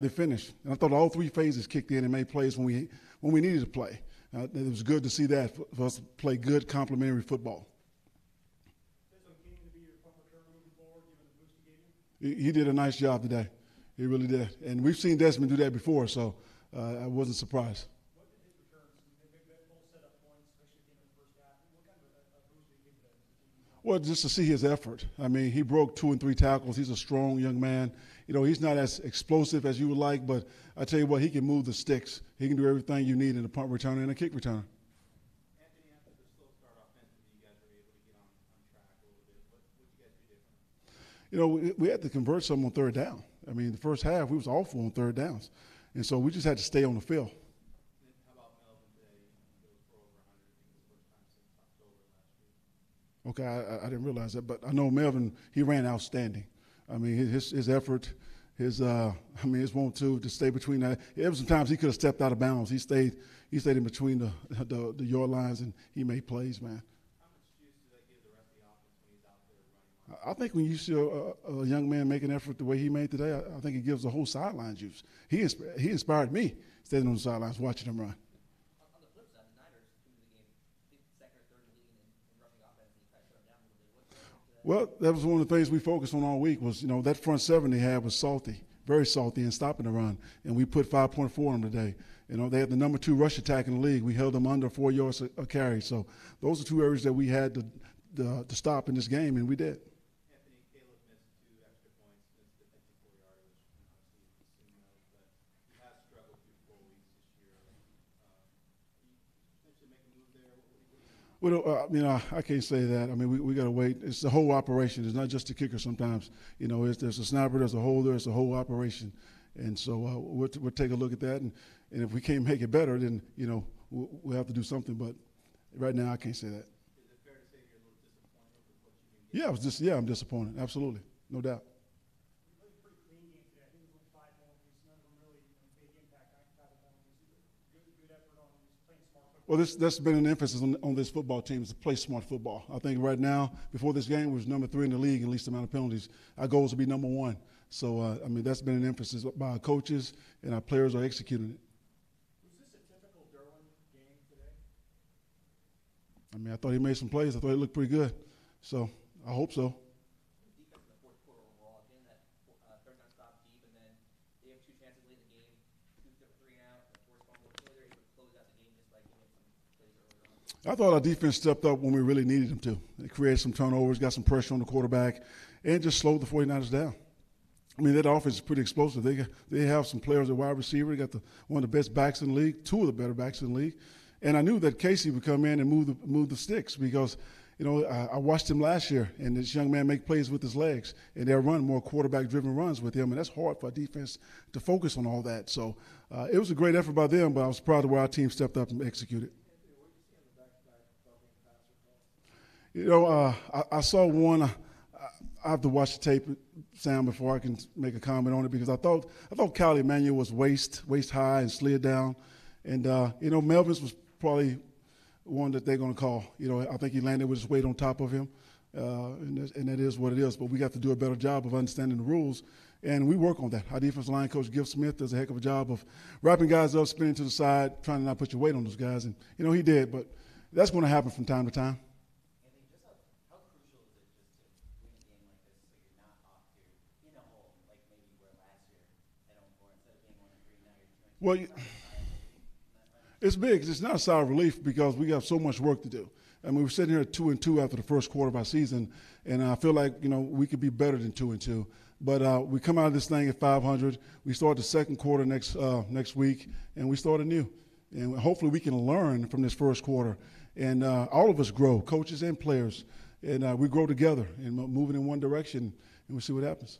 they finished. And I thought all three phases kicked in and made plays when we needed to play. It was good to see that for us to play good complementary football. He did a nice job today. He really did. And we've seen Desmond do that before, so I wasn't surprised. What did his returns? They both set up points, especially in the first half. What kind of a boost did he give them? Well, just to see his effort. I mean, he broke 2 and 3 tackles. He's a strong young man. You know, he's not as explosive as you would like, but I tell you what, he can move the sticks. He can do everything you need in a punt returner and a kick returner. Anthony, after the slow start offensively, you guys were able to get on track a little bit. What did you guys do different? You know, we had to convert some on third down. I mean, the first half, we was awful on third downs. And so we just had to stay on the field. How about Melvin today? He goes for over 100, I think, the first time since October last week. Okay, I didn't realize that, but I know Melvin, he ran outstanding. I mean, his effort, his want to stay between that. There was some times he could have stepped out of bounds. He stayed in between the yard lines, and he made plays, man. How much juice do that give the rest of the offense when he's out there running? I think when you see a young man make an effort the way he made today, I think it gives the whole sideline juice. He inspired me standing on the sidelines watching him run. On the flip side, the Niners came into the game, I think second or third in the league in rushing offense, and you kind of shut them down a little bit. Well, that was one of the things we focused on all week was, you know, that front seven they had was salty, very salty in stopping the run, and we put 5.4 on them today. You know, they had the number 2 rush attack in the league. We held them under 4 yards a carry. So those are 2 areas that we had to stop in this game, and we did. Anthony, Caleb missed 2 extra points, missed the 54 yardage, obviously, but he has struggled through 4 weeks this year. Can you potentially make a move there? Well, I can't say that. I mean, we got to wait. It's the whole operation. It's not just the kicker sometimes. You know, there's a snapper, there's a holder, it's a whole operation. And so we'll take a look at that. And if we can't make it better, then, you know, we'll have to do something. But right now I can't say that. Is it fair to say you're a little disappointed with what you've been getting? I'm disappointed. Absolutely. No doubt. He played a pretty clean game today. I think it was only 5 penalties. None of them really big impact type of penalties. Good effort on him. He's playing smart football. Well, that's been an emphasis on this football team is to play smart football. I think right now, before this game, was number 3 in the league in least amount of penalties. Our goal is to be number 1. So, that's been an emphasis by our coaches, and our players are executing it. Was this a typical Derwin game today? I mean, I thought he made some plays. I thought he looked pretty good. So, I hope so. Defense in the fourth quarter overall, getting that third down stop deep, and then they have 2 chances late in the game, 2-3 and out, and forced fumble. So they're able to close out the game just by giving some plays early on. I thought our defense stepped up when we really needed them to. They created some turnovers, got some pressure on the quarterback, and just slowed the 49ers down. I mean, that offense is pretty explosive. They have some players at wide receiver. They got one of the best backs in the league, 2 of the better backs in the league. And I knew that Casey would come in and move the sticks because, you know, I watched him last year, and this young man make plays with his legs, and they'll run more quarterback-driven runs with him, and that's hard for a defense to focus on all that. So it was a great effort by them, but I was proud of where our team stepped up and executed. You know, I saw one. I have to watch the tape, Sam, before I can make a comment on it because I thought Cali Emanuel was waist high and slid down, and you know, Melvin's was probably one that they're going to call. You know, I think he landed with his weight on top of him, and that is what it is. But we got to do a better job of understanding the rules, and we work on that. Our defensive line coach, Giff Smith, does a heck of a job of wrapping guys up, spinning to the side, trying to not put your weight on those guys, and you know he did. But that's going to happen from time to time. Well, it's big. It's not a sigh of relief because we have so much work to do. I mean, we're sitting here at 2-2 after the first quarter of our season, and I feel like, you know, we could be better than 2-2. But we come out of this thing at 500. We start the second quarter next week, and we start anew. And hopefully we can learn from this first quarter. And all of us grow, coaches and players, and we grow together and moving in one direction, and we'll see what happens.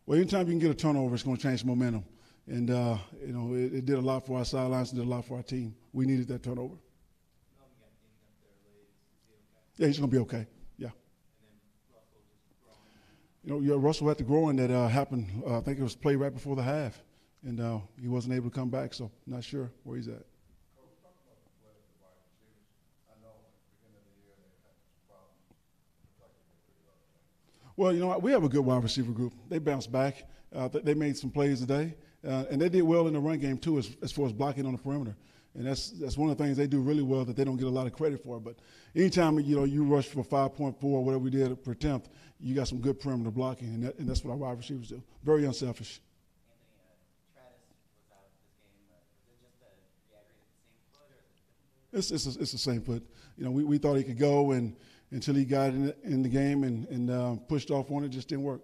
Well, anytime you can get a turnover, it's going to change momentum. And, you know, it did a lot for our sidelines and did a lot for our team. We needed that turnover. Yeah, he's going to be okay. Yeah. You know, Russell had to grow in that happened, I think it was played right before the half. And he wasn't able to come back, so not sure where he's at. Well, you know what? We have a good wide receiver group. They bounced back. They made some plays today, and they did well in the run game too, as far as blocking on the perimeter. And that's one of the things they do really well that they don't get a lot of credit for. But anytime you rush for 5.4, whatever we did per attempt, you got some good perimeter blocking, and that's what our wide receivers do. Very unselfish. Anthony, Travis was out this game. Was it just the re-aggravated the same foot, or is it different? It's the same foot. We thought he could go, and until he got in the game and pushed off on it, just didn't work.